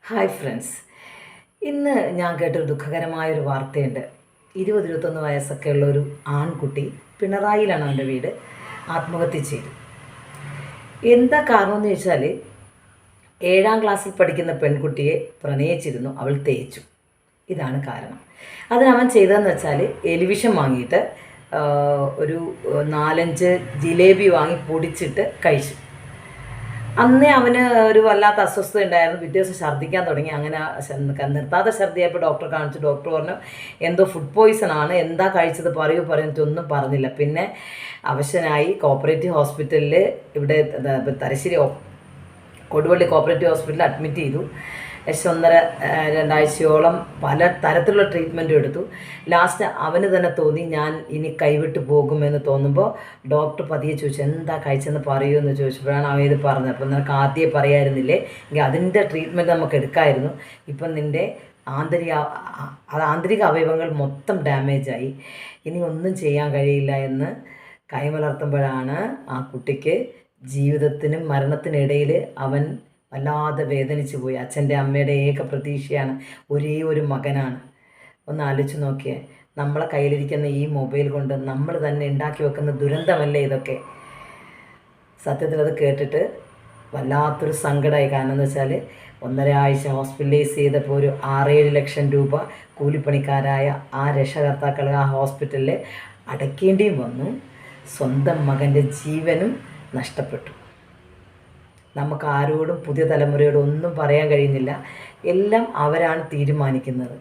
Hi friends, ഇന്ന് ഞാൻ കേട്ടൊരു ദുഃഖകരമായൊരു വാർത്തയുണ്ട്. 20-21 വയസ്സൊക്കെ ഉള്ള ഒരു ആൺകുട്ടി, പിണറായിലാണ് അവൻ്റെ വീട്, ആത്മഹത്യ ചെയ്തു. എന്താ കാരണമെന്ന് ചോദിച്ചാൽ, 7ാം ക്ലാസ്സിൽ പഠിക്കുന്ന പെൺകുട്ടിയെ പ്രണയിച്ചിരുന്നു, അവൾ തേച്ചു. ഇതാണ് കാരണം. അതിനവൻ ചെയ്തതെന്ന് വെച്ചാൽ, എലിവിഷം വാങ്ങിയിട്ട് ഒരു 4-5 ജിലേബി വാങ്ങി പൊടിച്ചിട്ട് കഴിച്ചു. അന്നേ അവന് ഒരു വല്ലാത്ത അസ്വസ്ഥത ഉണ്ടായിരുന്നു. പിറ്റേ ദിവസം ഛർദ്ദിക്കാൻ തുടങ്ങി. അങ്ങനെ നിർത്താതെ ഛർദ്ദിയായപ്പോൾ ഡോക്ടറെ കാണിച്ചു. ഡോക്ടർ പറഞ്ഞു എന്തോ ഫുഡ് പോയ്സൺ ആണ്, എന്താ കഴിച്ചത് പറഞ്ഞിട്ടൊന്നും പറഞ്ഞില്ല. പിന്നെ അവശനായി കോപ്പറേറ്റീവ് ഹോസ്പിറ്റലിൽ, ഇവിടെ തലശ്ശേരി കൊടുവള്ളി കോപ്പറേറ്റീവ് ഹോസ്പിറ്റലിൽ അഡ്മിറ്റ് ചെയ്തു. 1.5-2 പല തരത്തിലുള്ള ട്രീറ്റ്മെൻറ്റും എടുത്തു. ലാസ്റ്റ് അവന് തന്നെ തോന്നി ഞാൻ ഇനി കൈവിട്ട് പോകുമെന്ന് തോന്നുമ്പോൾ ഡോക്ടർ പതിയെ ചോദിച്ചു എന്താ കഴിച്ചെന്ന് പറയുമെന്ന് ചോദിച്ചപ്പോഴാണ് അവൻ ഇത് പറഞ്ഞത്. അപ്പം നിനക്ക് ആദ്യമേ പറയായിരുന്നില്ലേ, എങ്കിൽ അതിൻ്റെ ട്രീറ്റ്മെൻറ്റ് നമുക്ക് എടുക്കാമായിരുന്നു. ഇപ്പം നിൻ്റെ ആന്തരിക അവയവങ്ങൾ മൊത്തം ഡാമേജായി, ഇനി ഒന്നും ചെയ്യാൻ കഴിയില്ല എന്ന് കൈമലർത്തുമ്പോഴാണ് ആ കുട്ടിക്ക് ജീവിതത്തിനും മരണത്തിനിടയിൽ അവൻ വല്ലാതെ വേദനിച്ചു പോയി. അച്ഛൻ്റെ അമ്മയുടെ ഏക പ്രതീക്ഷയാണ്, ഒരേ ഒരു മകനാണ്. ഒന്ന് ആലോചിച്ച് നോക്കിയേ, നമ്മളെ കയ്യിലിരിക്കുന്ന ഈ മൊബൈൽ കൊണ്ട് നമ്മൾ തന്നെ ഉണ്ടാക്കി വെക്കുന്ന ദുരന്തമല്ലേ ഇതൊക്കെ. സത്യത്തിൽ അത് കേട്ടിട്ട് വല്ലാത്തൊരു സങ്കടമായി. കാരണം എന്ന് വെച്ചാൽ 1.5 ആഴ്ച ഹോസ്പിറ്റലൈസ് ചെയ്തപ്പോൾ ഒരു 6-7 ലക്ഷം രൂപ കൂലിപ്പണിക്കാരായ ആ രക്ഷകർത്താക്കൾ ആ ഹോസ്പിറ്റലിൽ അടയ്ക്കേണ്ടിയും വന്നു. സ്വന്തം മകൻ്റെ ജീവനും നഷ്ടപ്പെട്ടു. നമുക്ക് ആരോടും, പുതിയ തലമുറയോടും ഒന്നും പറയാൻ കഴിയുന്നില്ല. എല്ലാം അവരാണ് തീരുമാനിക്കുന്നത്.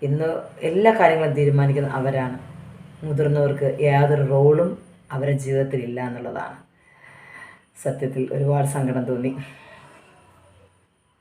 ഇന്ന് എല്ലാ കാര്യങ്ങളും തീരുമാനിക്കുന്നത് അവരാണ്. മുതിർന്നവർക്ക് യാതൊരു റോളും അവരുടെ ജീവിതത്തിൽ ഇല്ല എന്നുള്ളതാണ്. സത്യത്തിൽ ഒരുപാട് സങ്കടം തോന്നി.